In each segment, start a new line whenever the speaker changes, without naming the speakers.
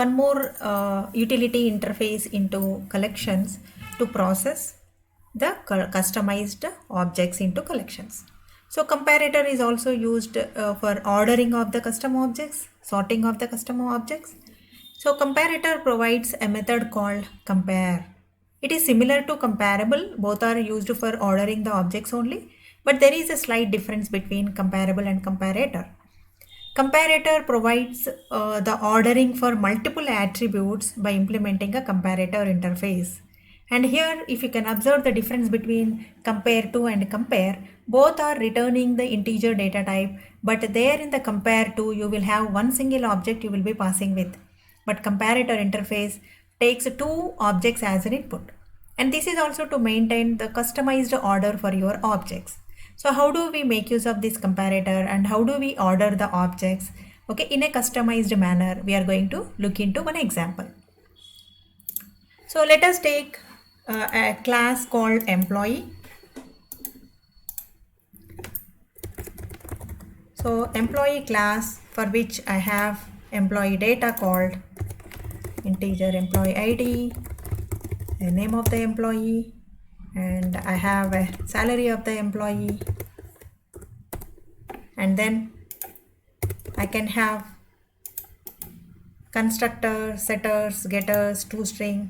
one more utility interface into collections to process the customized objects into collections. So comparator is also used for ordering of the custom objects, sorting of the custom objects. So comparator provides a method called compare. It is similar to comparable, both are used for ordering the objects only, but there is a slight difference between comparable and comparator. Comparator provides the ordering for multiple attributes by implementing a comparator interface. And here, if you can observe the difference between compare to and compare, both are returning the integer data type, but there in the compare to, you will have one single object you will be passing with. But comparator interface takes two objects as an input. And this is also to maintain the customized order for your objects. So how do we make use of this comparator and how do we order the objects? Okay, in a customized manner, we are going to look into one example. So let us take a class called employee. So employee class, for which I have employee data called integer employee ID, the name of the employee, and I have a salary of the employee, and then I can have constructors, setters, getters, toString.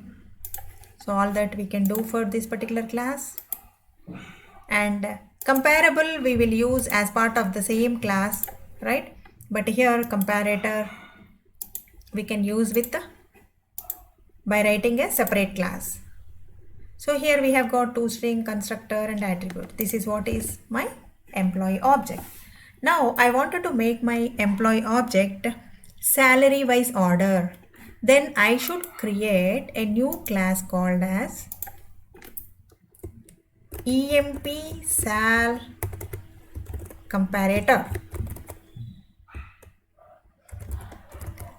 So all that we can do for this particular class. And comparable we will use as part of the same class, right? But here comparator we can use with by writing a separate class. So here we have got toString, constructor and attribute. This is what is my employee object. Now I wanted to make my employee object salary wise order. Then I should create a new class called as emp sal comparator.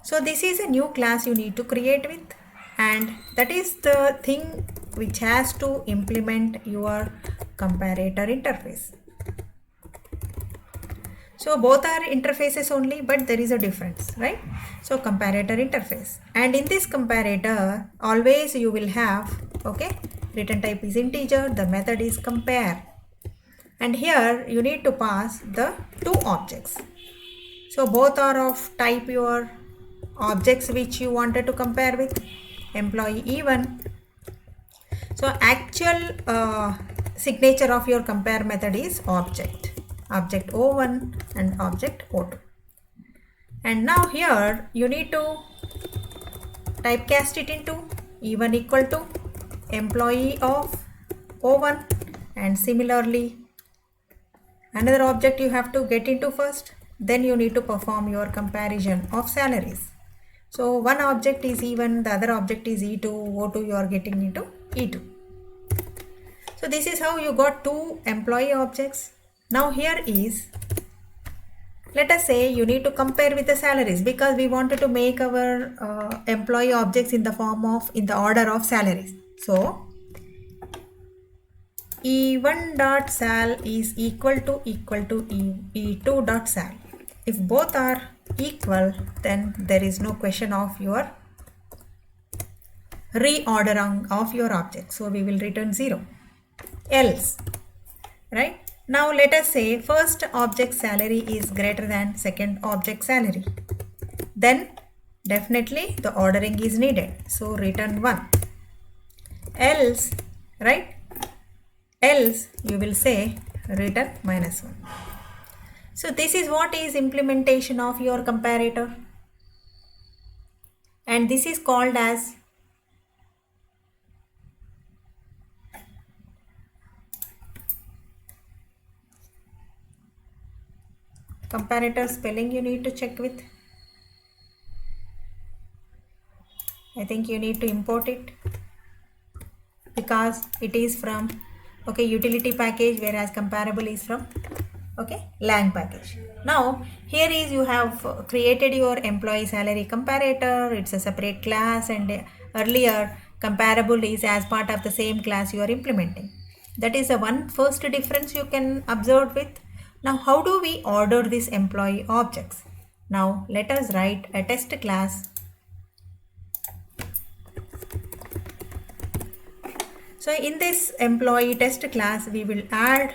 So this is a new class you need to create with, and that is the thing which has to implement your comparator interface. So both are interfaces only, but there is a difference, right? So comparator interface, and in this comparator always you will have, okay, return type is integer, the method is compare, and here you need to pass the two objects. So both are of type your objects which you wanted to compare with, employee E1. So actual signature of your compare method is object O1 and object O2. And now here you need to typecast it into E1 equal to employee of O1, and similarly another object you have to get into first, then you need to perform your comparison of salaries. So one object is E1, the other object is E2, O2 you are getting into E2. So this is how you got two employee objects. Now here is, let us say you need to compare with the salaries, because we wanted to make our employee objects in the form of, in the order of salaries. So E1.sal is equal to E2.sal. If both are equal, then there is no question of your reordering of your object. So we will return 0. Else, right? Now let us say first object salary is greater than second object salary. Then definitely the ordering is needed. So return 1. Else, right? Else you will say return -1. So this is what is implementation of your comparator. And this is called as comparator spelling you need to check with. I think you need to import it because it is from, okay, utility package, whereas comparable is from, okay, lang package. Now here is you have created your employee salary comparator. It's a separate class, and earlier comparable is as part of the same class you are implementing. That is the one first difference you can observe with. Now how do we order these employee objects? Now let us write a test class So in this employee test class, we will add,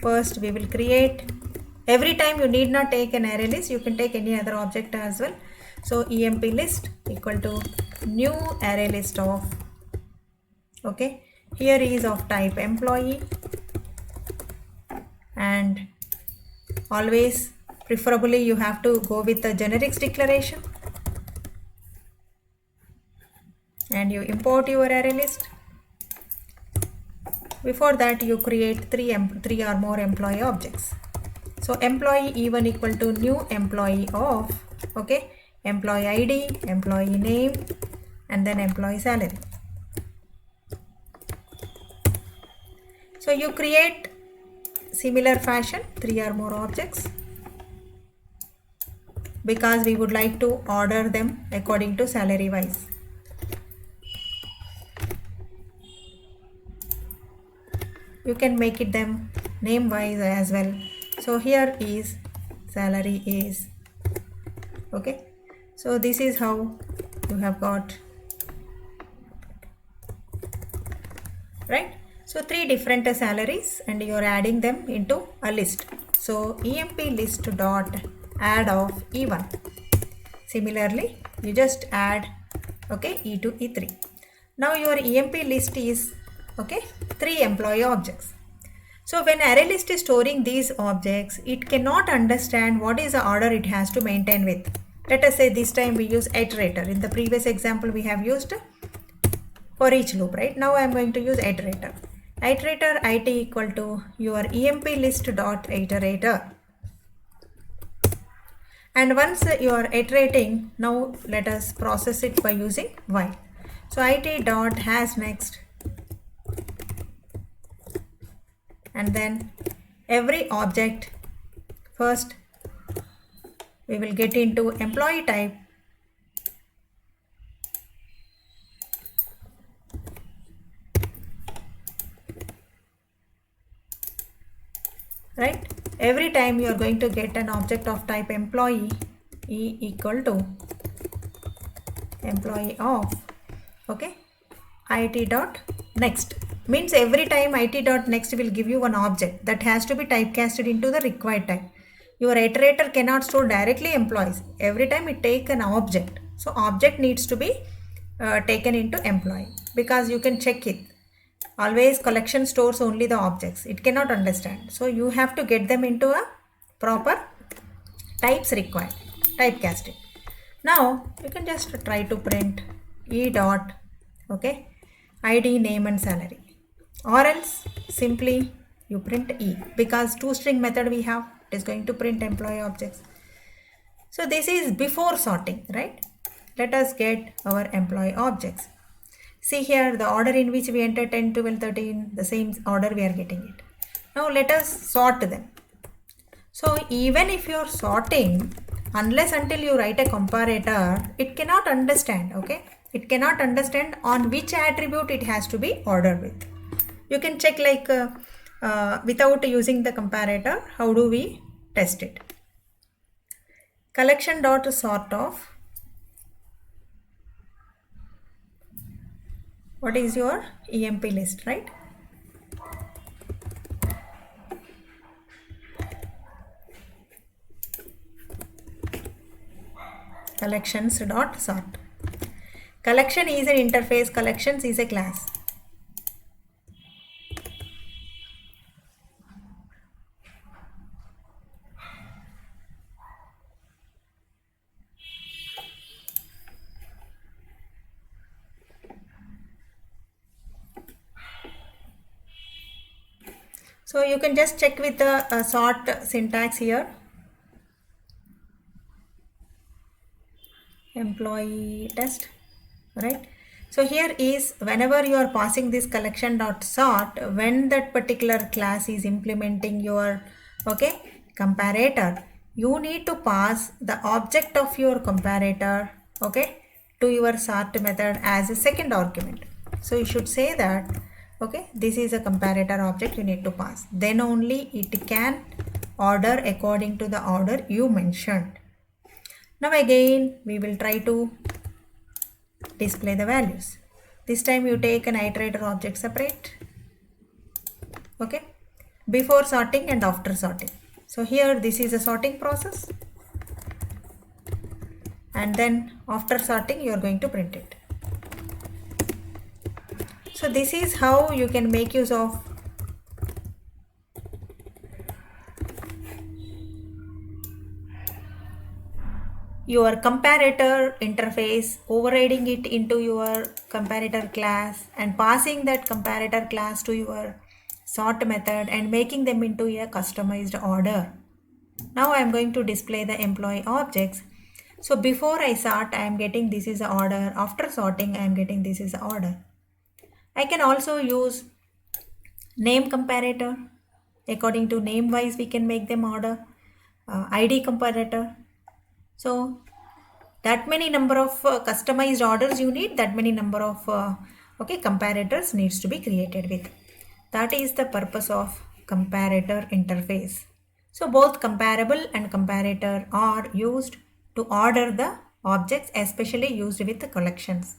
first we will create, every time you need not take an array list, you can take any other object as well. So emp list equal to new array list of, okay, here is of type employee, and always preferably you have to go with the generics declaration, and you import your array list. Before that you create three or more employee objects. So employee E1 equal to new employee of, okay, employee ID, employee name, and then employee salary. So you create similar fashion three or more objects, because we would like to order them according to salary wise. You can make it them name wise as well. So here is salary is, okay. So this is how you have got, right? So three different salaries, and you are adding them into a list. So emp list dot add of E1. Similarly, you just add, okay, E2, E3. Now your emp list is, okay, three employee objects. So when array list is storing these objects, it cannot understand what is the order it has to maintain with. Let us say this time we use iterator. In the previous example we have used for each loop, right? Now I am going to use iterator. Iterator it equal to your emp list dot iterator. And once you are iterating, now let us process it by using while. So it dot has next, and then every object, first we will get into employee type, right? Every time you are going to get an object of type employee, E equal to employee of, okay, it dot next. Means every time it dot next will give you one object that has to be typecasted into the required type. Your iterator cannot store directly employees. Every time it take an object. So object needs to be taken into employee, because you can check it. Always collection stores only the objects. It cannot understand. So you have to get them into a proper types required, typecasting. Now you can just try to print E dot, okay, ID, name and salary, or else simply you print E, because toString method we have, it is going to print employee objects. So this is before sorting, right? Let us get our employee objects. See here the order in which we enter 10, 12, 13, the same order we are getting it. Now let us sort them. So even if you are sorting, unless until you write a comparator, it cannot understand, okay? It cannot understand on which attribute it has to be ordered with. You can check like without using the comparator, how do we test it? Collection dot sort of, what is your emp list, right? Collections dot sort. Collection is an interface, collections is a class. So you can just check with the sort syntax here. Employee test, right? So here is whenever you are passing this collection dot sort, when that particular class is implementing your, okay, comparator, you need to pass the object of your comparator, okay, to your sort method as a second argument. So you should say that, okay, this is a comparator object you need to pass. Then only it can order according to the order you mentioned. Now again we will try to display the values. This time you take an iterator object separate. Okay, before sorting and after sorting. So here this is a sorting process, and then after sorting you are going to print it. So this is how you can make use of your comparator interface, overriding it into your comparator class and passing that comparator class to your sort method and making them into a customized order. Now I am going to display the employee objects. So before I sort, I am getting this is the order. After sorting, I am getting this is the order. I can also use name comparator. According to name wise, we can make them order. ID comparator. So that many number of customized orders you need, that many number of comparators needs to be created with. That is the purpose of comparator interface. So both comparable and comparator are used to order the objects, especially used with the collections.